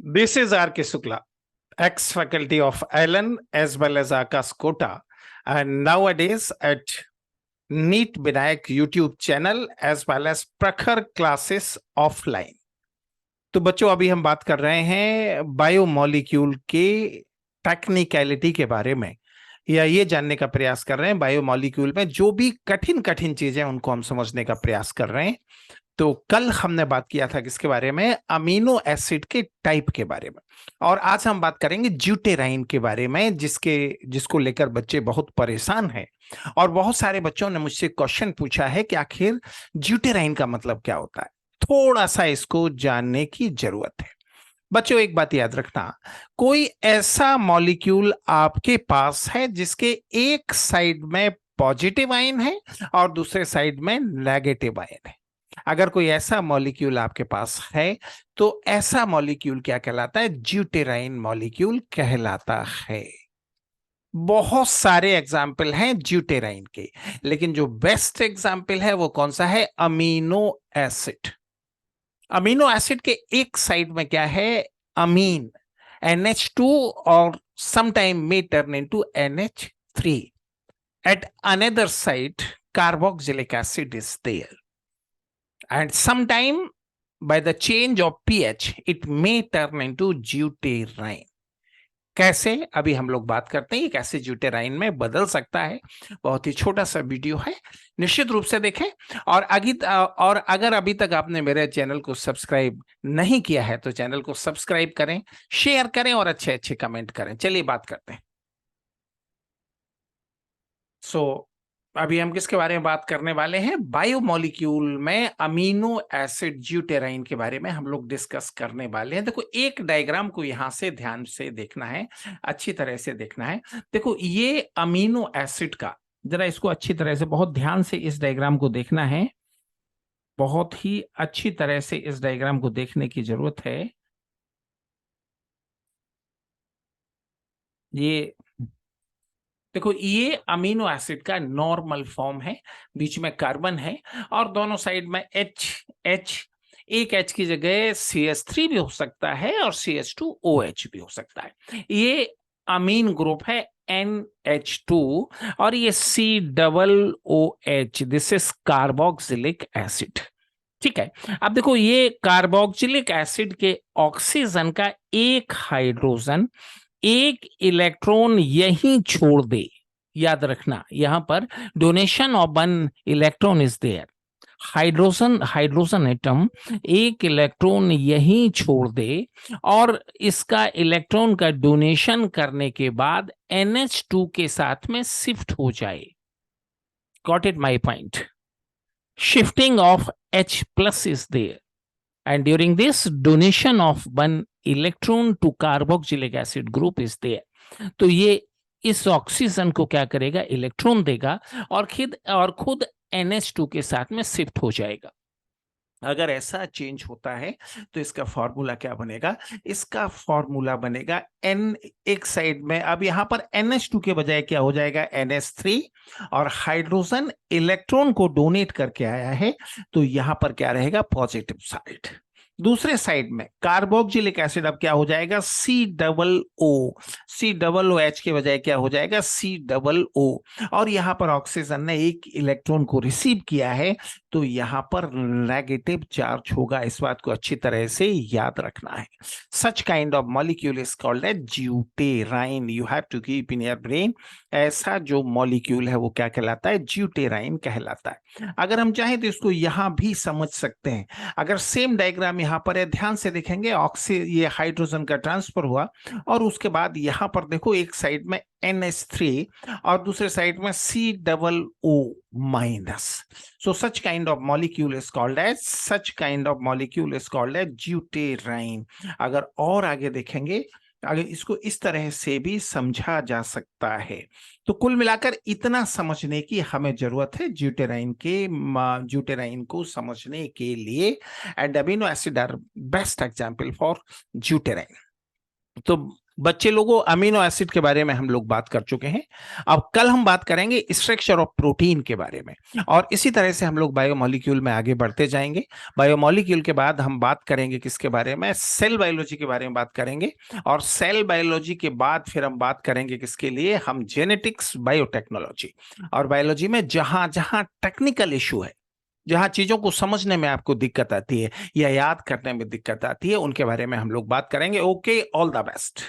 This is R.K. Shukla, ex-faculty of Allen as well as Akash Kota, and nowadays at NEET Binayak YouTube channel as well as प्रखर classes offline. तो बच्चों, अभी हम बात कर रहे हैं बायोमोलिक्यूल के टेक्निकलिटी के बारे में, या ये जानने का प्रयास कर रहे हैं बायोमोलिक्यूल में जो भी कठिन कठिन चीजें उनको हम समझने का प्रयास कर रहे हैं। तो कल हमने बात किया था किसके बारे में? अमीनो एसिड के टाइप के बारे में, और आज हम बात करेंगे ड्यूटेराइन के बारे में, जिसको लेकर बच्चे बहुत परेशान हैं। और बहुत सारे बच्चों ने मुझसे क्वेश्चन पूछा है कि आखिर ड्यूटेराइन का मतलब क्या होता है। थोड़ा सा इसको जानने की जरूरत है। बच्चों, एक बात याद रखना, कोई ऐसा मॉलिक्यूल आपके पास है जिसके एक साइड में पॉजिटिव आयन है और दूसरे साइड में नेगेटिव आयन है। अगर कोई ऐसा मॉलिक्यूल आपके पास है तो ऐसा मॉलिक्यूल क्या कहलाता है? ड्यूटेराइन मॉलिक्यूल कहलाता है। बहुत सारे एग्जाम्पल हैं ड्यूटेराइन के, लेकिन जो बेस्ट एग्जाम्पल है वो कौन सा है? Amino acid. अमीनो एसिड के एक साइड में क्या है? अमीन, NH2, और sometime may turn into NH3. At another side, carboxylic acid is there. And sometime by the change of pH, it may turn into ड्यूटेराइन। कैसे? अभी हम लोग बात करते हैं कैसे ड्यूटेराइन में बदल सकता है। बहुत ही छोटा सा वीडियो है, निश्चित रूप से देखें। और अगर अभी तक आपने मेरे चैनल को सब्सक्राइब नहीं किया है तो चैनल को सब्सक्राइब करें, शेयर करें और अच्छे अच्छे कमेंट करें। चलिए बात करते हैं। अभी हम किसके बारे में बात करने वाले हैं? बायोमोलिक्यूल में अमीनो एसिड ड्यूटेराइन के बारे में हम लोग डिस्कस करने वाले हैं। देखो, एक डायग्राम को यहां से ध्यान से देखना है, अच्छी तरह से देखना है। देखो, ये अमीनो एसिड का, जरा इसको अच्छी तरह से, बहुत ध्यान से इस डायग्राम को देखना है। बहुत ही अच्छी तरह से इस डायग्राम को देखने की जरूरत है। ये देखो, ये अमीनो एसिड का नॉर्मल फॉर्म है, बीच में कार्बन है और दोनों साइड में H। एक H की जगह CH3 भी हो सकता है और CH2OH भी हो सकता है। ये अमीन ग्रुप है NH2 और ये COOH, this is carboxylic acid. ठीक है, अब देखो, ये कार्बोक्सिलिक एसिड के ऑक्सीजन का एक हाइड्रोजन एक इलेक्ट्रॉन यहीं छोड़ दे। याद रखना, यहां पर donation of one electron is there. Hydrogen atom एक इलेक्ट्रॉन यहीं छोड़ दे और इसका इलेक्ट्रॉन का डोनेशन करने के बाद NH2 के साथ में शिफ्ट हो जाए। Got it my point? Shifting of H plus is there, and during this donation of one electron to carboxylic acid group is there। तो ये इस ऑक्सीजन को क्या करेगा? इलेक्ट्रॉन देगा और खुद NH2 के साथ में शिफ्ट हो जाएगा। अगर ऐसा चेंज होता है तो इसका फॉर्मूला क्या बनेगा? इसका फॉर्मूला बनेगा N, एक साइड में अब यहां पर NH2 के बजाय क्या हो जाएगा? NH3, और हाइड्रोजन इलेक्ट्रॉन को डोनेट करके आया है तो यहां पर क्या रहेगा? Positive side. दूसरे साइड में कार्बोक्सिलिक एसिड अब क्या हो जाएगा? COOH के बजाय क्या हो जाएगा? COO, और यहां पर ऑक्सीजन ने एक इलेक्ट्रॉन को रिसीव किया है तो यहां पर नेगेटिव चार्ज होगा। इस बात को अच्छी तरह से याद रखना है। Such kind of molecule is called as deuterine. You have to keep in your brain, ऐसा जो मॉलिक्यूल है वो क्या कहलाता है? ड्यूटेराइन कहलाता है। अगर हम चाहें तो इसको यहां भी समझ सकते हैं। अगर सेम डायग्राम यहां पर है, ध्यान से देखेंगे, ये हाइड्रोजन का ट्रांसफर हुआ और उसके बाद यहां पर देखो, एक साइड में NH3 और दूसरे साइड में COO minus. So such kind of molecule is called as ड्यूटेराइन। अगर और आगे देखेंगे, अगर इसको इस तरह से भी समझा जा सकता है। तो कुल मिलाकर इतना समझने की हमें जरूरत है ड्यूटेराइन को समझने के लिए। And amino acid are best example for deuterine. तो बच्चे लोगों अमीनो एसिड के बारे में हम लोग बात कर चुके हैं। अब कल हम बात करेंगे स्ट्रक्चर ऑफ प्रोटीन के बारे में, और इसी तरह से हम लोग बायोमोलिक्यूल में आगे बढ़ते जाएंगे। बायोमोलिक्यूल के बाद हम बात करेंगे किसके बारे में, सेल बायोलॉजी के बारे में बात करेंगे। और सेल बायोलॉजी के बाद फिर हम बात करेंगे किसके लिए, हम जेनेटिक्स बायोटेक्नोलॉजी। और बायोलॉजी में जहां जहां टेक्निकल इशू है, जहां चीजों को समझने में आपको दिक्कत आती है या याद करने में दिक्कत आती है, उनके बारे में हम लोग बात करेंगे। Okay, all the best.